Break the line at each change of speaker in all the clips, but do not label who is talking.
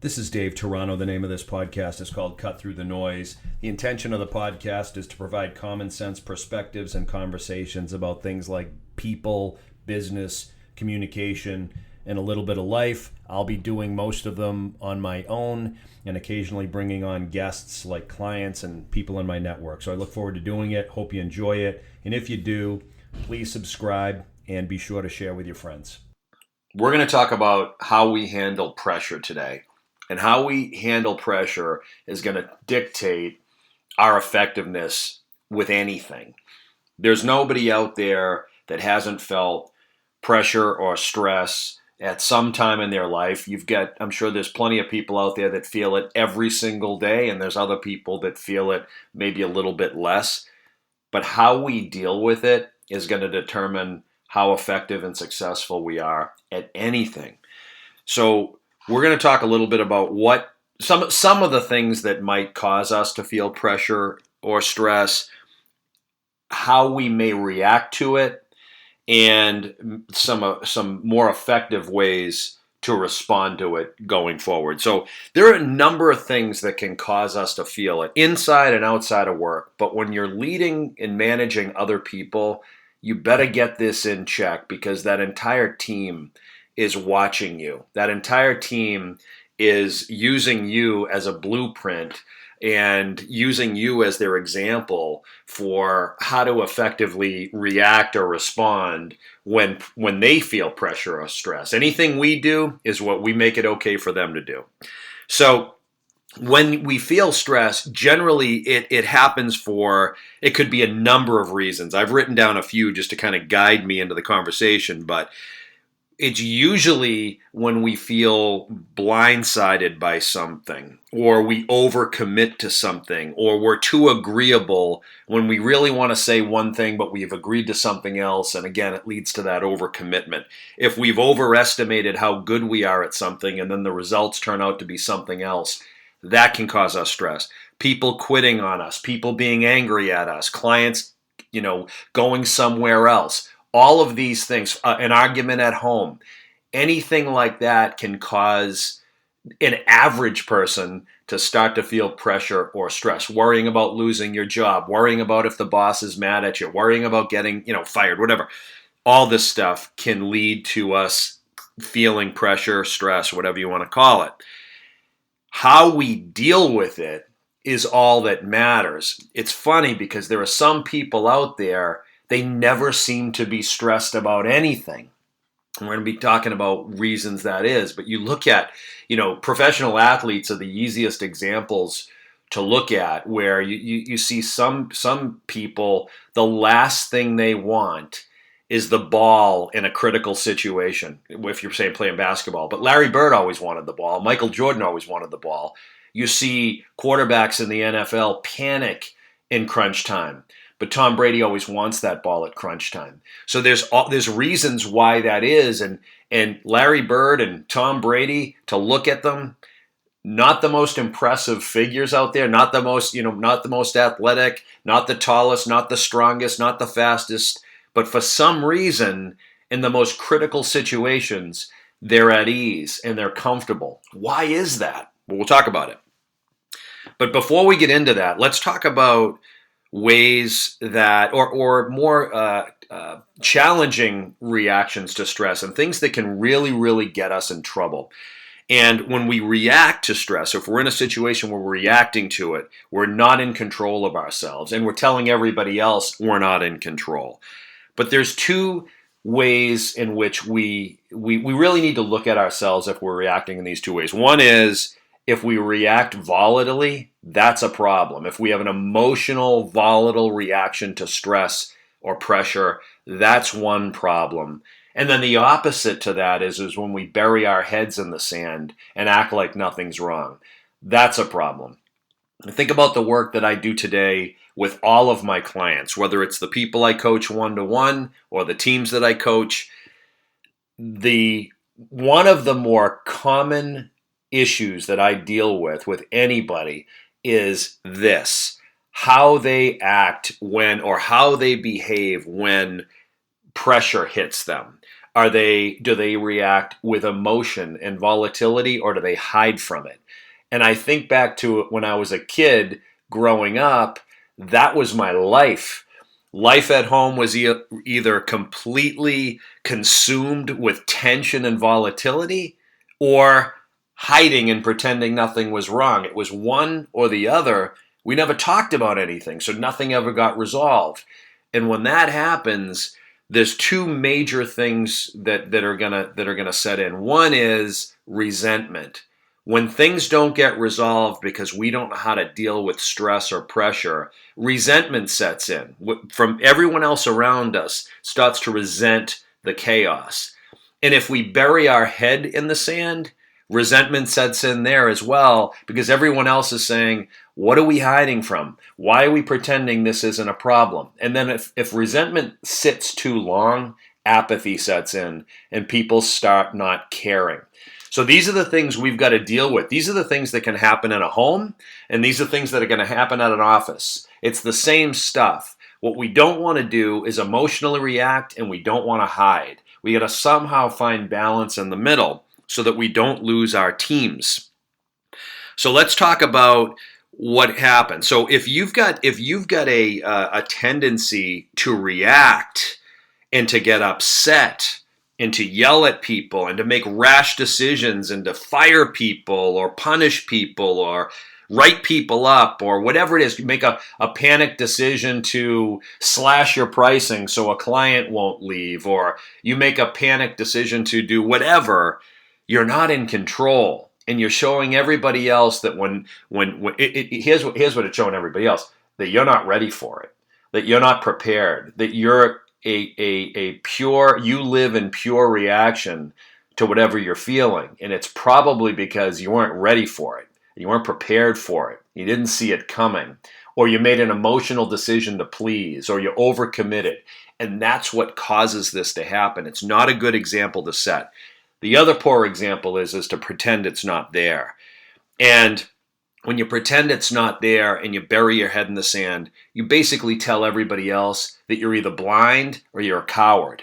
This is Dave Toronto. The name of this podcast is called Cut Through the Noise. The intention of the podcast is to provide common sense perspectives and conversations about things like people, business, communication, and a little bit of life. I'll be doing most of them on my own and occasionally bringing on guests like clients and people in my network. So I look forward to doing it. Hope you enjoy it. And if you do, please subscribe and be sure to share with your friends.
We're going to talk about how we handle pressure today. And how we handle pressure is going to dictate our effectiveness with anything. There's nobody out there that hasn't felt pressure or stress at some time in their life. I'm sure there's plenty of people out there that feel it every single day, and there's other people that feel it maybe a little bit less. But how we deal with it is going to determine how effective and successful we are at anything. So we're going to talk a little bit about what some of the things that might cause us to feel pressure or stress, how we may react to it, and some more effective ways to respond to it going forward. So there are a number of things that can cause us to feel it inside and outside of work. But when you're leading and managing other people, you better get this in check, because that entire team is watching you. That entire team is using you as a blueprint and using you as their example for how to effectively react or respond when they feel pressure or stress. Anything we do is what we make it okay for them to do. So when we feel stress, generally it happens it could be a number of reasons. I've written down a few just to kind of guide me into the conversation, but it's usually when we feel blindsided by something, or we overcommit to something, or we're too agreeable when we really want to say one thing, but we've agreed to something else. And again, it leads to that overcommitment. If we've overestimated how good we are at something and then the results turn out to be something else, that can cause us stress. People quitting on us, people being angry at us, clients, going somewhere else. All of these things, an argument at home, anything like that can cause an average person to start to feel pressure or stress, worrying about losing your job, worrying about if the boss is mad at you, worrying about getting, fired, whatever. All this stuff can lead to us feeling pressure, stress, whatever you want to call it. How we deal with it is all that matters. It's funny because there are some people out there, they never seem to be stressed about anything. We're going to be talking about reasons that is. But you look at, professional athletes are the easiest examples to look at, where you see some people, the last thing they want is the ball in a critical situation, if you're saying playing basketball. But Larry Bird always wanted the ball. Michael Jordan always wanted the ball. You see quarterbacks in the NFL panic in crunch time. But Tom Brady always wants that ball at crunch time. So there's reasons why that is. And Larry Bird and Tom Brady, to look at them, not the most impressive figures out there, not the most athletic, not the tallest, not the strongest, not the fastest. But for some reason, in the most critical situations, they're at ease and they're comfortable. Why is that? Well, we'll talk about it. But before we get into that, let's talk about ways that, or more challenging reactions to stress and things that can really, really get us in trouble. And when we react to stress, if we're in a situation where we're reacting to it, we're not in control of ourselves, and we're telling everybody else we're not in control. But there's two ways in which we really need to look at ourselves if we're reacting in these two ways. One is, if we react volatilely, that's a problem. If we have an emotional, volatile reaction to stress or pressure, that's one problem. And then the opposite to that is when we bury our heads in the sand and act like nothing's wrong. That's a problem. Think about the work that I do today with all of my clients, whether it's the people I coach one-to-one or the teams that I coach. One of the more common issues that I deal with anybody is this: how they act when, or how they behave when pressure hits them. Do they react with emotion and volatility, or do they hide from it? And I think back to when I was a kid growing up, that was my life. Life at home was either completely consumed with tension and volatility, or hiding and pretending nothing was wrong. It was one or the other. We never talked about anything, so nothing ever got resolved. And when that happens, there's two major things that are gonna set in. One is resentment. When things don't get resolved because we don't know how to deal with stress or pressure, resentment sets in. From everyone else around us starts to resent the chaos. And if we bury our head in the sand, resentment sets in there as well, because everyone else is saying, what are we hiding from? Why are we pretending this isn't a problem? And then if resentment sits too long, apathy sets in and people start not caring. So these are the things we've got to deal with. These are the things that can happen in a home, and these are things that are going to happen at an office. It's the same stuff. What we don't want to do is emotionally react, and we don't want to hide. We got to somehow find balance in the middle so that we don't lose our teams. So let's talk about what happens. So if you've got a tendency to react and to get upset and to yell at people and to make rash decisions and to fire people or punish people or write people up or whatever it is, you make a panic decision to slash your pricing so a client won't leave, or you make a panic decision to do whatever, you're not in control. And you're showing everybody else that here's what it's showing everybody else, that you're not ready for it, that you're not prepared, that you're you live in pure reaction to whatever you're feeling. And it's probably because you weren't ready for it. You weren't prepared for it. You didn't see it coming. Or you made an emotional decision to please, or you overcommitted. And that's what causes this to happen. It's not a good example to set. The other poor example is to pretend it's not there. And when you pretend it's not there and you bury your head in the sand, you basically tell everybody else that you're either blind or you're a coward.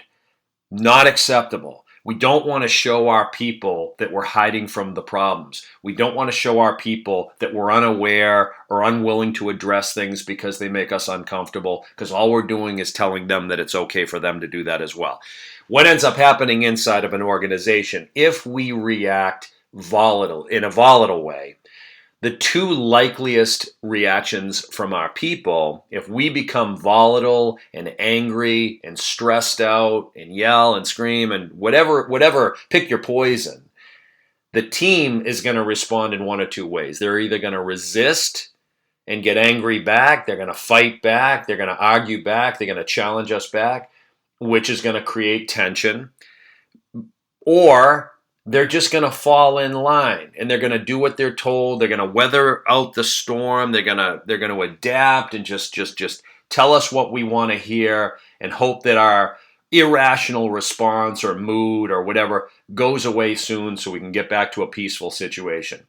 Not acceptable. We don't want to show our people that we're hiding from the problems. We don't want to show our people that we're unaware or unwilling to address things because they make us uncomfortable, because all we're doing is telling them that it's okay for them to do that as well. What ends up happening inside of an organization, if we react in a volatile way, the two likeliest reactions from our people, if we become volatile and angry and stressed out and yell and scream and whatever, pick your poison, the team is going to respond in one of two ways. They're either going to resist and get angry back, they're going to fight back, they're going to argue back, they're going to challenge us back, which is going to create tension, or they're just going to fall in line and they're going to do what they're told. They're going to weather out the storm. They're going to adapt and just tell us what we want to hear and hope that our irrational response or mood or whatever goes away soon so we can get back to a peaceful situation.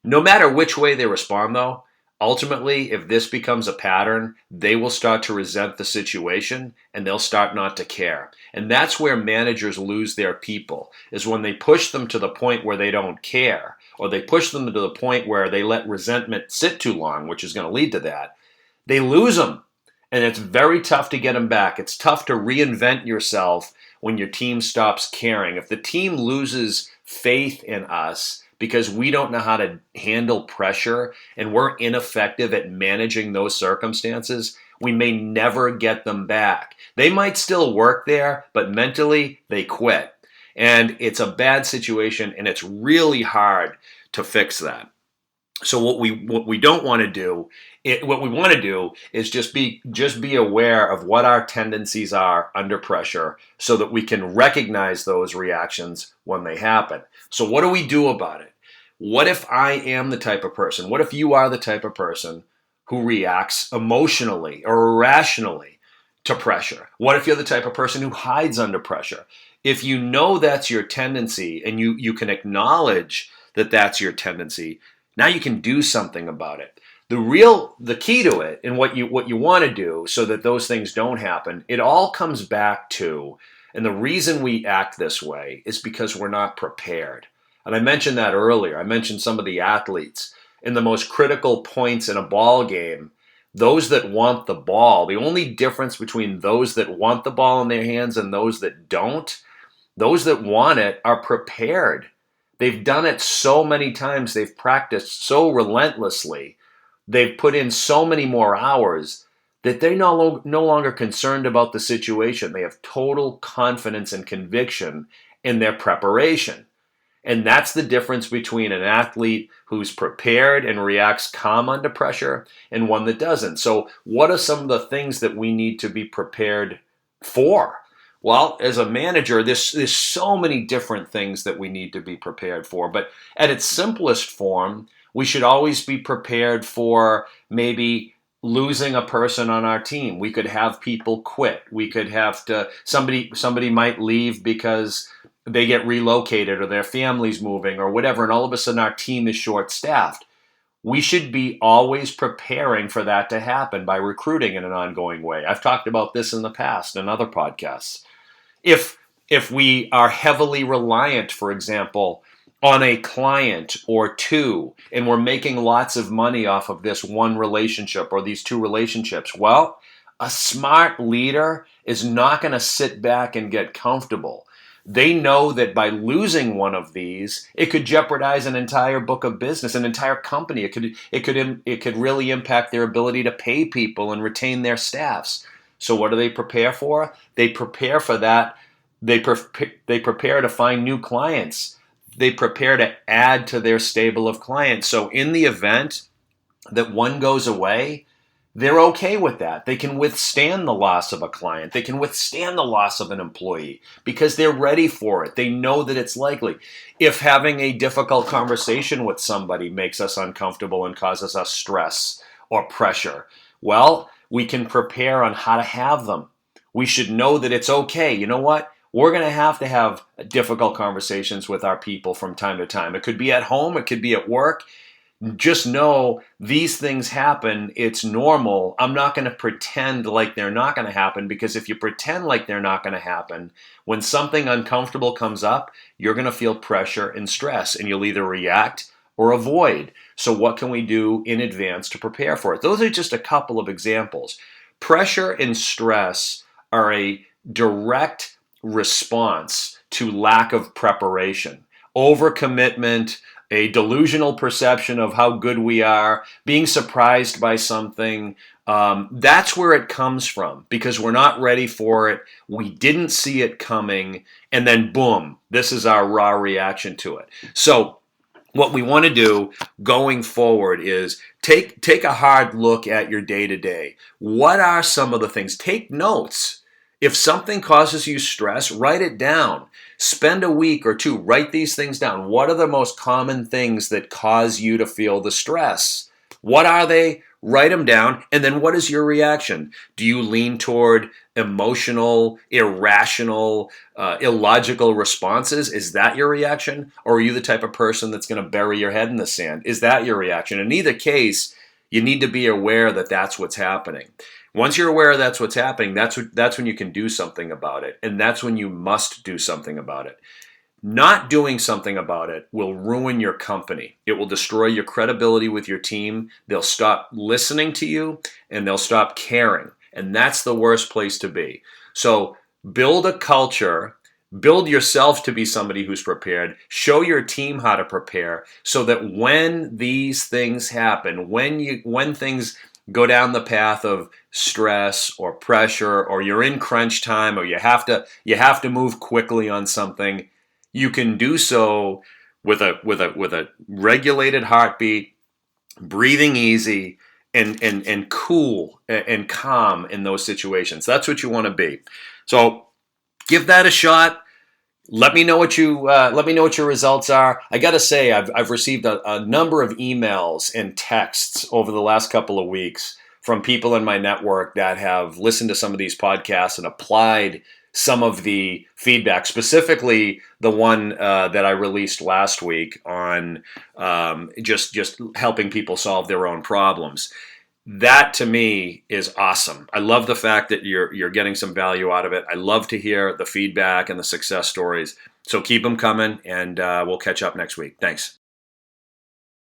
No matter which way they respond, though, ultimately, if this becomes a pattern, they will start to resent the situation and they'll start not to care. And that's where managers lose their people, is when they push them to the point where they don't care, or they push them to the point where they let resentment sit too long, which is going to lead to that. They lose them, and it's very tough to get them back. It's tough to reinvent yourself when your team stops caring. If the team loses faith in us because we don't know how to handle pressure and we're ineffective at managing those circumstances, we may never get them back. They might still work there, but mentally they quit. And it's a bad situation, and it's really hard to fix that. So what we don't want to do, what we want to do is just be aware of what our tendencies are under pressure so that we can recognize those reactions when they happen. So what do we do about it? What if I am the type of person? What if you are the type of person who reacts emotionally or irrationally to pressure? What if you're the type of person who hides under pressure? If you know that's your tendency and you can acknowledge that that's your tendency, now you can do something about it. The key to it and what you want to do so that those things don't happen, it all comes back to And the reason we act this way is because we're not prepared. And I mentioned that earlier. I mentioned some of the athletes. In the most critical points in a ball game, those that want the ball, the only difference between those that want the ball in their hands and those that don't, those that want it are prepared. They've done it so many times. They've practiced so relentlessly. They've put in so many more hours that they're no longer concerned about the situation. They have total confidence and conviction in their preparation. And that's the difference between an athlete who's prepared and reacts calm under pressure and one that doesn't. So what are some of the things that we need to be prepared for? Well, as a manager, there's so many different things that we need to be prepared for. But at its simplest form, we should always be prepared for maybe losing a person on our team. We could have people quit. We could have somebody might leave because they get relocated or their family's moving or whatever, and all of a sudden our team is short-staffed. We should be always preparing for that to happen by recruiting in an ongoing way. I've talked about this in the past in other podcasts. If we are heavily reliant, for example, on a client or two, and we're making lots of money off of this one relationship or these two relationships, well, a smart leader is not going to sit back and get comfortable. They know that by losing one of these, it could jeopardize an entire book of business, an entire company. It could really impact their ability to pay people and retain their staffs. So what do they prepare for? They prepare for that. They prepare to find new clients. They prepare to add to their stable of clients. So in the event that one goes away, they're okay with that. They can withstand the loss of a client. They can withstand the loss of an employee because they're ready for it. They know that it's likely. If having a difficult conversation with somebody makes us uncomfortable and causes us stress or pressure, well, we can prepare on how to have them. We should know that it's okay. You know what? We're going to have difficult conversations with our people from time to time. It could be at home. It could be at work. Just know these things happen. It's normal. I'm not going to pretend like they're not going to happen, because if you pretend like they're not going to happen, when something uncomfortable comes up, you're going to feel pressure and stress, and you'll either react or avoid. So what can we do in advance to prepare for it? Those are just a couple of examples. Pressure and stress are a direct response to lack of preparation, overcommitment, a delusional perception of how good we are, being surprised by something. That's where it comes from, because we're not ready for it. We didn't see it coming. And then boom, this is our raw reaction to it. So what we want to do going forward is take a hard look at your day-to-day. What are some of the things? Take notes. If something causes you stress, write it down. Spend a week or two, write these things down. What are the most common things that cause you to feel the stress? What are they? Write them down. And then what is your reaction? Do you lean toward emotional, irrational, illogical responses? Is that your reaction? Or are you the type of person that's going to bury your head in the sand? Is that your reaction? In either case, you need to be aware that that's what's happening. Once you're aware that's what's happening, that's when you can do something about it. And that's when you must do something about it. Not doing something about it will ruin your company. It will destroy your credibility with your team. They'll stop listening to you and they'll stop caring. And that's the worst place to be. So build a culture, build yourself to be somebody who's prepared, show your team how to prepare, so that when these things happen, when things go down the path of stress or pressure, or you're in crunch time, or you have to move quickly on something, you can do so with a regulated heartbeat, breathing easy, and cool and calm in those situations. That's what you want to be. So give that a shot. Let me know what your results are. I got to say, I've received a number of emails and texts over the last couple of weeks from people in my network that have listened to some of these podcasts and applied some of the feedback, specifically the one that I released last week on just helping people solve their own problems. That to me is awesome. I love the fact that you're getting some value out of it. I love to hear the feedback and the success stories. So keep them coming, and we'll catch up next week. Thanks.